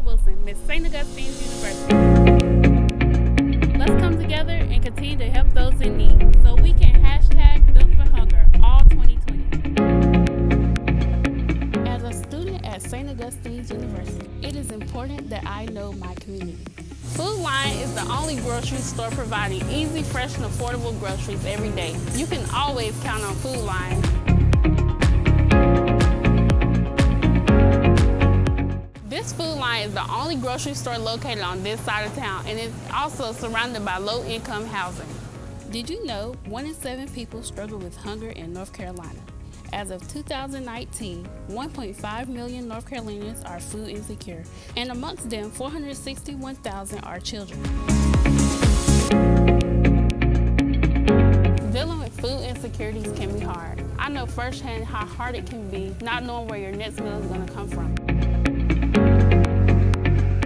Wilson, Miss St. Augustine's University. Let's come together and continue to help those in need so we can hashtag Dump for Hunger all 2020. As a student at St. Augustine's University, it is important that I know my community. Food Lion is the only grocery store providing easy, fresh, and affordable groceries every day. You can always count on Food Lion. This Food Lion is the only grocery store located on this side of town, and it's also surrounded by low-income housing. Did you know 1 in 7 people struggle with hunger in North Carolina? As of 2019, 1.5 million North Carolinians are food insecure, and amongst them, 461,000 are children. Dealing with food insecurities can be hard. I know firsthand how hard it can be not knowing where your next meal is going to come from.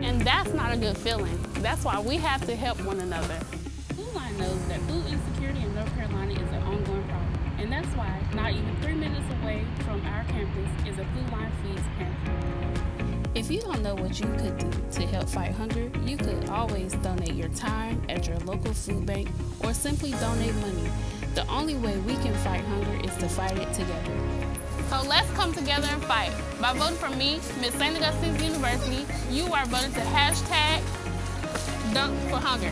And that's not a good feeling. That's why we have to help one another. Food Line knows that food insecurity in North Carolina is an ongoing problem. And that's why not even 3 minutes away from our campus is a Food Line Feeds pantry. If you don't know what you could do to help fight hunger, you could always donate your time at your local food bank or simply donate money. The only way we can fight hunger is to fight it together. So let's come together and fight. By voting for me, Miss St. Augustine's University, you are voting to hashtag Dump for Hunger.